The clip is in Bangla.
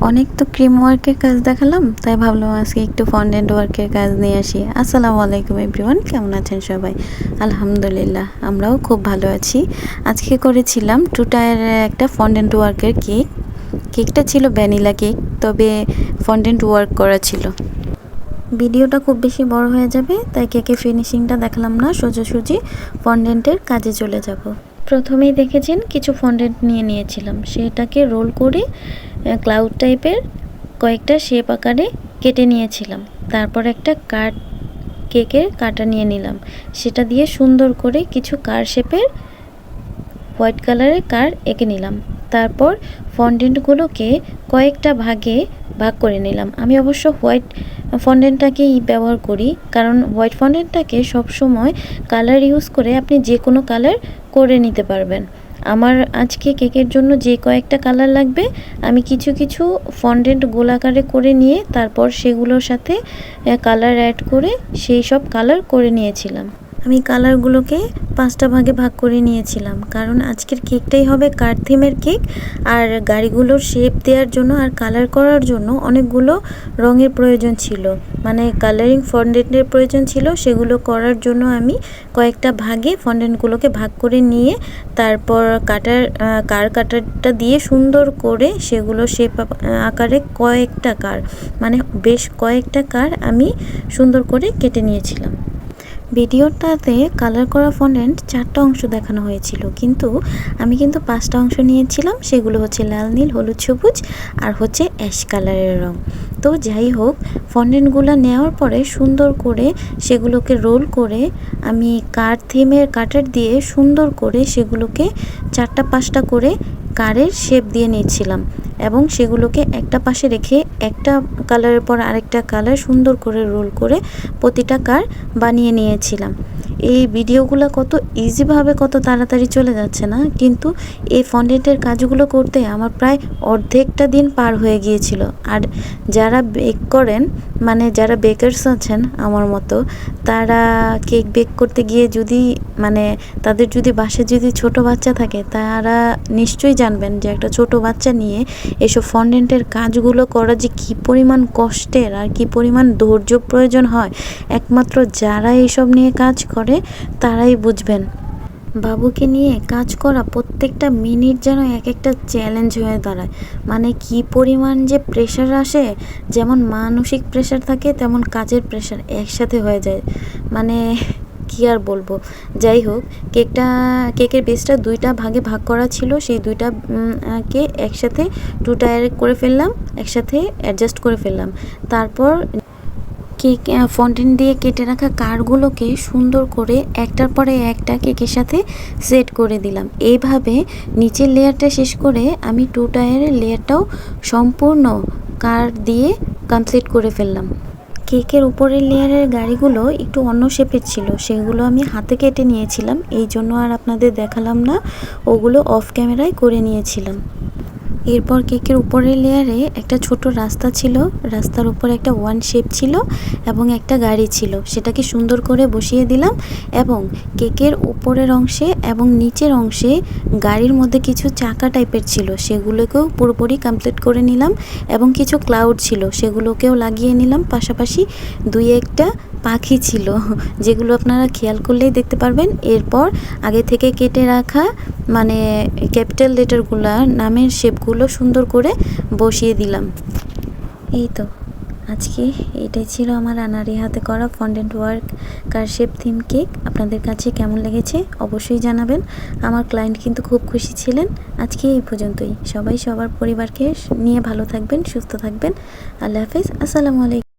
অনেক তো ক্রিম ওয়ার্কের কাজ দেখালাম, তাই ভাবলাম আজকে একটু ফন্ডেন্ট ওয়ার্কের কাজ নিয়ে আসি। আসসালামু আলাইকুম এভরিওয়ান, কেমন আছেন সবাই? আলহামদুলিল্লাহ, আমরাও খুব ভালো আছি। আজকে করেছিলাম 2 টায়ারের একটা ফন্ডেন্ট ওয়ার্কের কেকটা ছিল ভ্যানিলা কেক, তবে ফন্ডেন্ট ওয়ার্ক করা ছিল। ভিডিওটা খুব বেশি বড় হয়ে যাবে, তাই কেকের ফিনিশিংটা দেখালাম না, সোজাসুজি ফন্ডেন্টের কাজে চলে যাব। প্রথমেই দেখেছেন কিছু ফন্ডেন্ট নিয়েছিলাম, সেটাকে রোল করে ক্লাউড টাইপের কয়েকটা শেপ আকারে কেটে নিয়েছিলাম। তারপর একটা কেকের কাটা নিয়ে নিলাম, সেটা দিয়ে সুন্দর করে কিছু কার শেপের হোয়াইট কালারের কার এঁকে নিলাম। তারপর ফন্ডেন্টগুলোকে কয়েকটা ভাগ করে নিলাম। আমি অবশ্য হোয়াইট ফন্ডেন্টটাকেই ব্যবহার করি, কারণ হোয়াইট ফন্ডেন্টটাকে সবসময় কালার ইউজ করে আপনি যে কোনো কালার করে নিতে পারবেন। আমার আজকে কেকের জন্য যে কয়েকটা কালার লাগবে, আমি কিছু ফন্ডেন্ট গোলাকারে করে নিয়ে তারপর সেগুলোর সাথে কালার অ্যাড করে সেই সব কালার করে নিয়েছিলাম। আমি কালারগুলোকে 5টা ভাগে ভাগ করে নিয়েছিলাম, কারণ আজকের কেকটাই হবে কার থিমের কেক। আর গাড়িগুলোর শেপ দেওয়ার জন্য আর কালার করার জন্য অনেকগুলো রঙের প্রয়োজন ছিল, মানে কালারিং ফন্ডেন্টের প্রয়োজন ছিল। সেগুলো করার জন্য আমি কয়েকটা ভাগে ফন্ডেন্টগুলোকে ভাগ করে নিয়ে তারপর কাটারটা দিয়ে সুন্দর করে সেগুলো শেপ আকারে কয়েকটা মানে বেশ কয়েকটা কার আমি সুন্দর করে কেটে নিয়েছিলাম। ভিডিওটাতে কালার করা ফন্ডেন্ট 4টা অংশ দেখানো হয়েছিল, কিন্তু আমি 5টা অংশ নিয়েছিলাম। সেগুলো হচ্ছে লাল, নীল, হলুদ, সবুজ আর হচ্ছে অ্যাশ কালারের রং। তো যাই হোক, ফন্ডেন্টগুলো নেওয়ার পরে সুন্দর করে সেগুলোকে রোল করে আমি কার থিমের কাটার দিয়ে সুন্দর করে সেগুলোকে 4টা 5টা করে কারের শেপ দিয়ে নিয়েছিলাম এবং সেগুলোকে একটা পাশে রেখে একটা কালারের পর আরেকটা কালার সুন্দর করে রোল করে প্রতিটা কার বানিয়ে নিয়েছিলাম। এই ভিডিওগুলো কত ইজিভাবে কত তাড়াতাড়ি চলে যাচ্ছে না, কিন্তু এই ফন্ডেন্টের কাজগুলো করতে আমার প্রায় অর্ধেকটা দিন পার হয়ে গিয়েছিল। আর যারা বেক করেন, মানে যারা বেকারস আছেন আমার মতো, তারা কেক বেক করতে গিয়ে তাদের যদি বাসায় ছোট বাচ্চা থাকে, তারা নিশ্চয়ই জানবেন যে একটা ছোট বাচ্চা নিয়ে এসব ফন্ডেন্টের কাজগুলো করা যে কী পরিমাণ কষ্টের আর কী পরিমাণ ধৈর্য প্রয়োজন হয়, একমাত্র যারা এইসব নিয়ে কাজ করে তারাই বুঝবেন। বাবুকে নিয়ে কাজ করা প্রত্যেকটা মিনিট যেন এক একটা চ্যালেঞ্জ হয়ে দাঁড়ায়। মানে কি পরিমাণ যে প্রেশার আসে, যেমন মানসিক প্রেশার থাকে তেমন কাজের প্রেশার একসাথে হয়ে যায়। মানে কি আর বলবো। যাই হোক, কেকের বেসটা 2টা ভাগে ভাগ করা ছিল, সেই 2টা কে একসাথে 2 টায়ার করে ফেললাম, একসাথে অ্যাডজাস্ট করে ফেললাম। তারপর কেক ফন্ডেন্ট দিয়ে কেটে রাখা কারগুলোকে সুন্দর করে একটার পরে একটা কেকের সাথে সেট করে দিলাম। এইভাবে নিচের লেয়ারটা শেষ করে আমি 2 টায়ারের লেয়ারটাও সম্পূর্ণ কার দিয়ে কমপ্লিট করে ফেললাম। কেকের উপরের লেয়ারের গাড়িগুলো একটু অন্য শেপের ছিল, সেগুলো আমি হাতে কেটে নিয়েছিলাম, এই জন্য আর আপনাদের দেখালাম না, ওগুলো অফ ক্যামেরায় করে নিয়েছিলাম। এরপর কেকের উপরের লেয়ারে একটা ছোট রাস্তা ছিল, রাস্তার উপর একটা ওয়ান শেপ ছিল এবং একটা গাড়ি ছিল, সেটাকে সুন্দর করে বসিয়ে দিলাম। এবং কেকের উপরের অংশে এবং নিচের অংশে গাড়ির মধ্যে কিছু চাকা টাইপের ছিল, সেগুলোকেও পুরোপুরি কমপ্লিট করে নিলাম। এবং কিছু ক্লাউড ছিল, সেগুলোকেও লাগিয়ে নিলাম। পাশাপাশি 2-1টা পাখি ছিল, যেগুলো আপনারা খেয়াল করলেই দেখতে পারবেন। এরপর আগে থেকে কেটে রাখা ক্যাপিটাল লেটারগুলো, নামের শেপগুলো সুন্দর করে বসিয়ে দিলাম। এই তো আজকে এটাই ছিল আমার আনাড়ি হাতে করা ফন্ডেন্ট ওয়ার্ক কার শেপ থিম কেক। আপনাদের কাছে কেমন লেগেছে অবশ্যই জানাবেন। আমার ক্লায়েন্ট কিন্তু খুব খুশি ছিলেন। আজকে এই পর্যন্তই। সবাই সবার পরিবারকে নিয়ে ভালো থাকবেন, সুস্থ থাকবেন। আল্লাহ হাফেজ, আসসালামু আলাইকুম।